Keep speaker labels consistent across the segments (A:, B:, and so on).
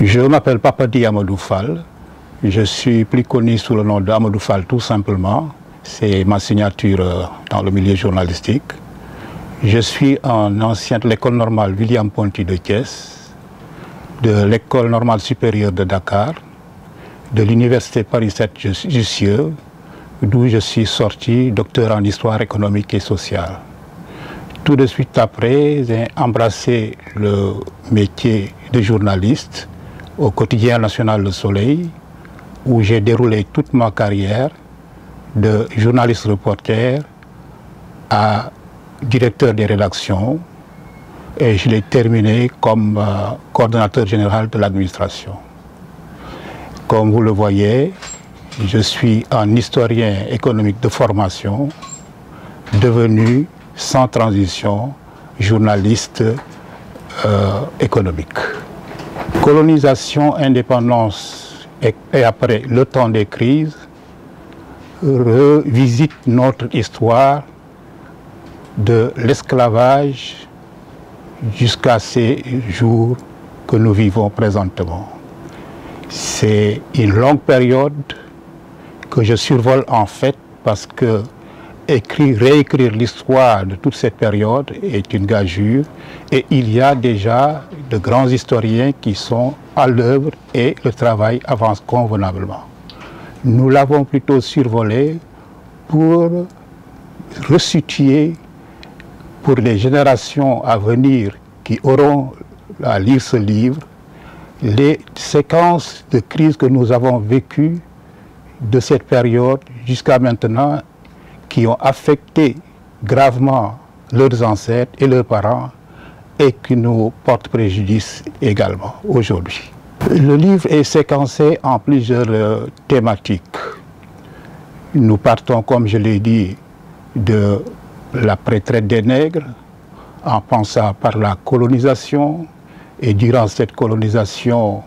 A: Je m'appelle Papadi Amadou Fall. Je suis plus connu sous le nom d'Amadou Fall tout simplement. C'est ma signature dans le milieu journalistique. Je suis un ancien de l'école normale William Ponty de Thiès, de l'école normale supérieure de Dakar, de l'université Paris 7 Jussieu, d'où je suis sorti docteur en histoire économique et sociale. Tout de suite après, j'ai embrassé le métier de journaliste au quotidien national Le Soleil, où j'ai déroulé toute ma carrière de journaliste reporter à directeur des rédactions, et je l'ai terminé comme coordonnateur général de l'administration. Comme vous le voyez, je suis un historien économique de formation, devenu sans transition journaliste économique. Colonisation, indépendance et après le temps des crises revisite notre histoire de l'esclavage jusqu'à ces jours que nous vivons présentement. C'est une longue période que je survole en fait parce que réécrire l'histoire de toute cette période est une gageure et il y a déjà de grands historiens qui sont à l'œuvre et le travail avance convenablement. Nous l'avons plutôt survolé pour resituer pour les générations à venir qui auront à lire ce livre les séquences de crise que nous avons vécues de cette période jusqu'à maintenant, qui ont affecté gravement leurs ancêtres et leurs parents et qui nous portent préjudice également aujourd'hui. Le livre est séquencé en plusieurs thématiques. Nous partons, comme je l'ai dit, de la pré-traite des nègres, en passant par la colonisation, et durant cette colonisation,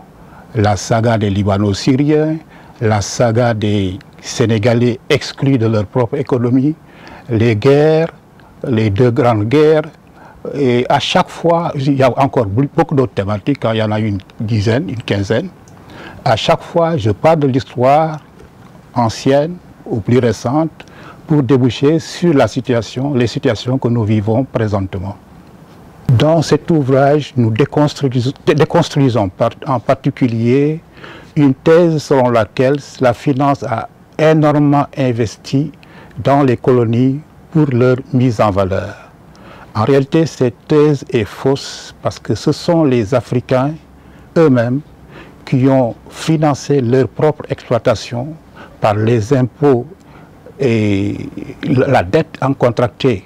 A: la saga des Libano-Syriens, la saga des Sénégalais exclus de leur propre économie, les guerres, les deux grandes guerres, et à chaque fois, il y a encore beaucoup d'autres thématiques, il y en a une dizaine, une quinzaine. À chaque fois, je parle de l'histoire ancienne ou plus récente pour déboucher sur les situations que nous vivons présentement. Dans cet ouvrage, nous déconstruisons en particulier une thèse selon laquelle la finance a énormément investi dans les colonies pour leur mise en valeur. En réalité, cette thèse est fausse parce que ce sont les Africains eux-mêmes qui ont financé leur propre exploitation par les impôts et la dette contractée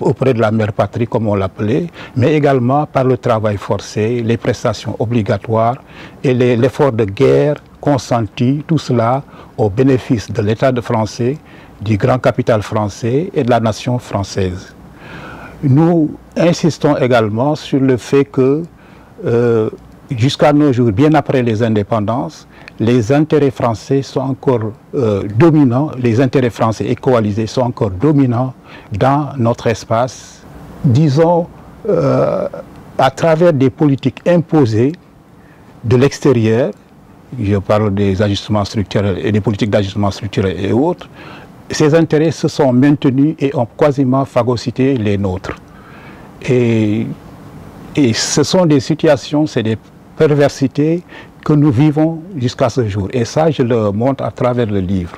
A: auprès de la mère patrie, comme on l'appelait, mais également par le travail forcé, les prestations obligatoires et l'effort de guerre consenti, tout cela au bénéfice de l'État français, du grand capital français et de la nation française. Nous insistons également sur le fait que jusqu'à nos jours, bien après les indépendances, les intérêts français sont encore dominants, les intérêts français et coalisés sont encore dominants dans notre espace, disons, à travers des politiques imposées de l'extérieur. Je parle des ajustements structurels et des politiques d'ajustement structurel et autres. Ces intérêts se sont maintenus et ont quasiment phagocyté les nôtres. Et ce sont des situations, c'est des perversités que nous vivons jusqu'à ce jour. Et ça, je le montre à travers le livre.